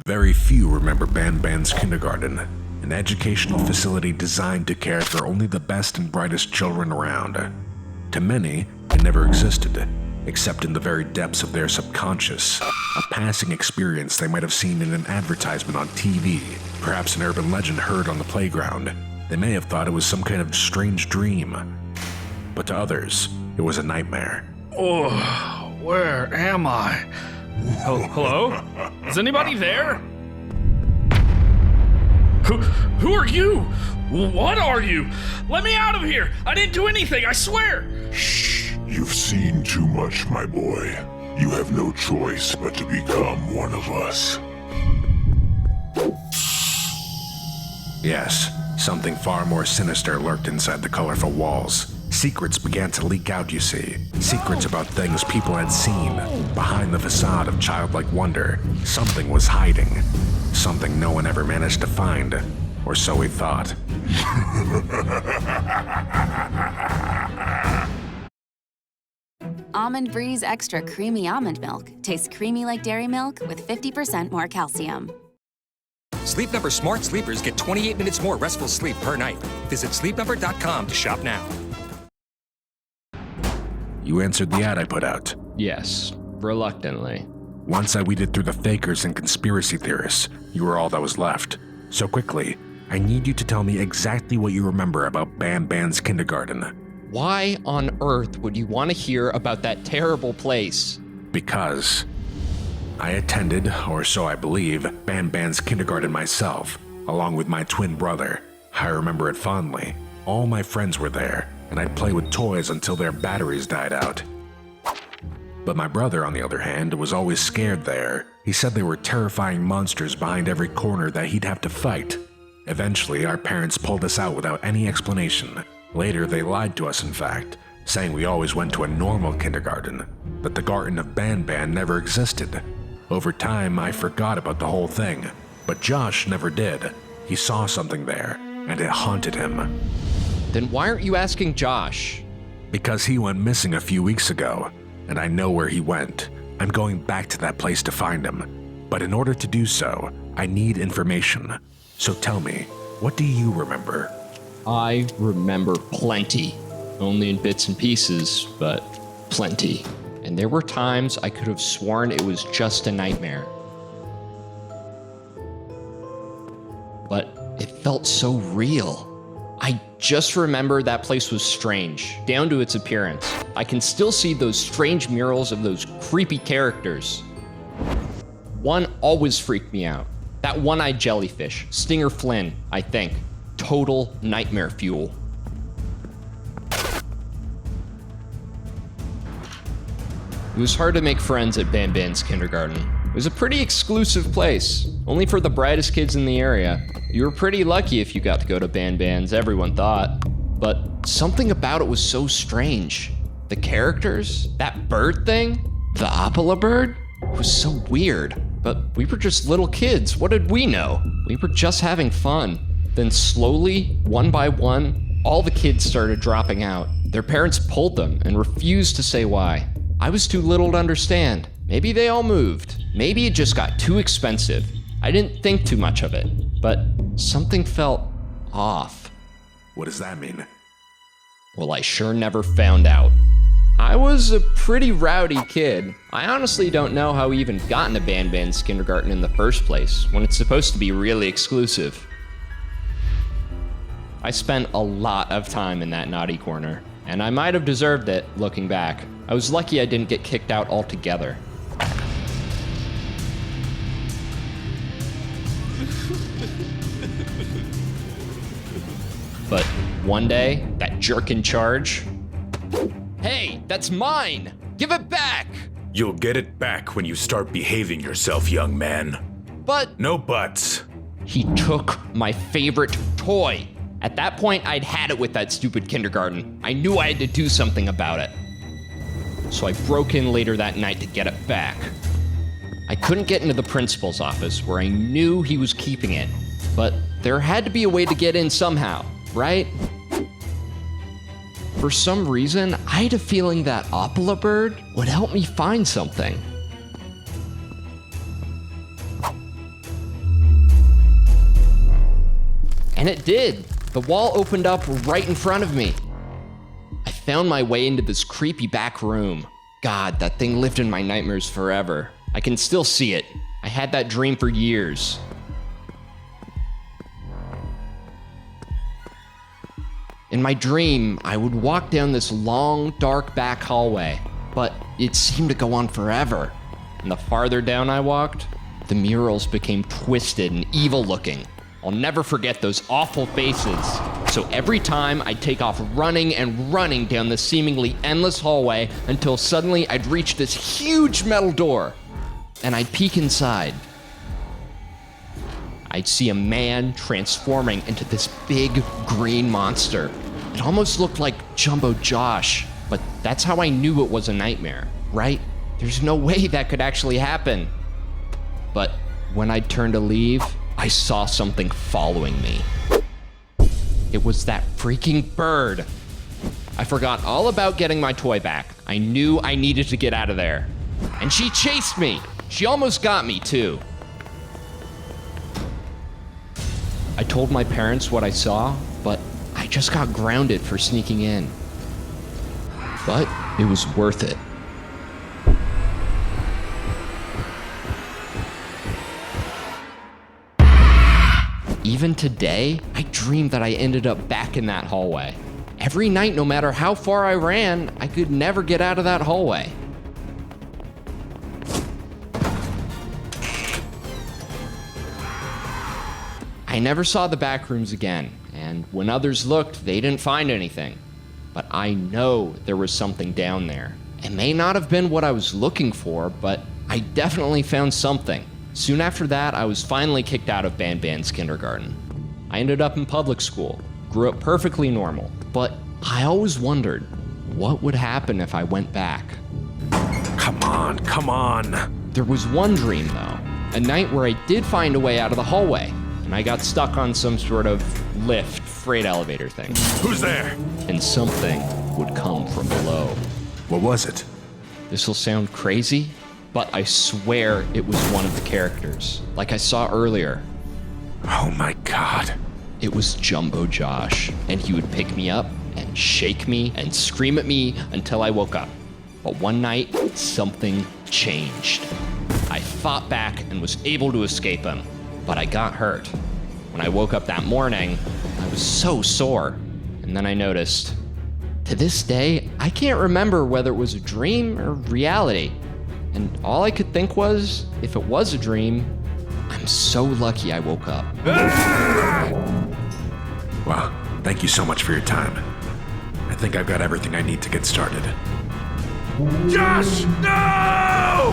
Very few remember Banban's Kindergarten, an educational facility designed to care for only the best and brightest children around. To many, it never existed, except in the very depths of their subconscious, a passing experience they might have seen in an advertisement on TV, perhaps an urban legend heard on the playground. They may have thought it was some kind of strange dream. But to others, it was a nightmare. Oh, where am I? Hello? Is anybody there? Who are you? What are you? Let me out of here! I didn't do anything, I swear! Shh, you've seen too much, my boy. You have no choice but to become one of us. Yes, something far more sinister lurked inside the colorful walls. Secrets began to leak out, you see. Secrets about things people had seen. Behind the facade of childlike wonder, something was hiding. Something no one ever managed to find. Or so we thought. Almond Breeze Extra Creamy Almond Milk tastes creamy like dairy milk with 50% more calcium. Sleep Number smart sleepers get 28 minutes more restful sleep per night. Visit sleepnumber.com to shop now. You answered the ad I put out. Yes, reluctantly. Once I weeded through the fakers and conspiracy theorists, you were all that was left. So quickly, I need you to tell me exactly what you remember about Banban's Kindergarten. Why on earth would you want to hear about that terrible place? Because I attended, or so I believe, Banban's Kindergarten myself, along with my twin brother. I remember it fondly. All my friends were there, and I'd play with toys until their batteries died out. But my brother, on the other hand, was always scared there. He said there were terrifying monsters behind every corner that he'd have to fight. Eventually, our parents pulled us out without any explanation. Later, they lied to us, in fact, saying we always went to a normal kindergarten, that the Garden of Banban never existed. Over time, I forgot about the whole thing, but Josh never did. He saw something there, and it haunted him. Then why aren't you asking Josh? Because he went missing a few weeks ago, and I know where he went. I'm going back to that place to find him. But in order to do so, I need information. So tell me, what do you remember? I remember plenty. Only in bits and pieces, but plenty. And there were times I could have sworn it was just a nightmare. But it felt so real. I just remember that place was strange, down to its appearance. I can still see those strange murals of those creepy characters. One always freaked me out. That one-eyed jellyfish, Stinger Flynn, I think. Total nightmare fuel. It was hard to make friends at Banban's Kindergarten. It was a pretty exclusive place, only for the brightest kids in the area. You were pretty lucky if you got to go to Banban's, everyone thought. But something about it was so strange. The characters, that bird thing, the Apala bird, was so weird. But we were just little kids, what did we know? We were just having fun. Then slowly, one by one, all the kids started dropping out. Their parents pulled them and refused to say why. I was too little to understand. Maybe they all moved. Maybe it just got too expensive. I didn't think too much of it, but something felt off. What does that mean? Well, I sure never found out. I was a pretty rowdy kid. I honestly don't know how we even got into Banban's Kindergarten in the first place, when it's supposed to be really exclusive. I spent a lot of time in that naughty corner, and I might have deserved it, looking back. I was lucky I didn't get kicked out altogether. But one day, that jerk in charge... Hey, that's mine! Give it back! You'll get it back when you start behaving yourself, young man. But... No buts. He took my favorite toy. At that point, I'd had it with that stupid kindergarten. I knew I had to do something about it. So I broke in later that night to get it back. I couldn't get into the principal's office where I knew he was keeping it, but there had to be a way to get in somehow, right? For some reason, I had a feeling that Apala bird would help me find something. And it did. The wall opened up right in front of me. I found my way into this creepy back room. God, that thing lived in my nightmares forever. I can still see it. I had that dream for years. In my dream, I would walk down this long, dark back hallway, but it seemed to go on forever. And the farther down I walked, the murals became twisted and evil looking. I'll never forget those awful faces. So every time I'd take off running and running down this seemingly endless hallway until suddenly I'd reach this huge metal door and I'd peek inside. I'd see a man transforming into this big green monster. It almost looked like Jumbo Josh, but that's how I knew it was a nightmare, right? There's no way that could actually happen. But when I turned to leave, I saw something following me. It was that freaking bird. I forgot all about getting my toy back. I knew I needed to get out of there. And she chased me. She almost got me too. I told my parents what I saw, but I just got grounded for sneaking in. But it was worth it. Even today, I dream that I ended up back in that hallway. Every night, no matter how far I ran, I could never get out of that hallway. I never saw the back rooms again, and when others looked, they didn't find anything. But I know there was something down there. It may not have been what I was looking for, but I definitely found something. Soon after that, I was finally kicked out of Banban's kindergarten. I ended up in public school, grew up perfectly normal, but I always wondered, what would happen if I went back? Come on. There was one dream, though, a night where I did find a way out of the hallway, and I got stuck on some sort of lift, freight elevator thing, Who's there? and something would come from below. What was it? This'll sound crazy, but I swear it was one of the characters, like I saw earlier. Oh my god. It was Jumbo Josh, and he would pick me up and shake me and scream at me until I woke up. But one night, something changed. I fought back and was able to escape him, but I got hurt. When I woke up that morning, I was so sore, and then I noticed, to this day, I can't remember whether it was a dream or reality. And all I could think was, if it was a dream, I'm so lucky I woke up. Well, thank you so much for your time. I think I've got everything I need to get started. Josh, no!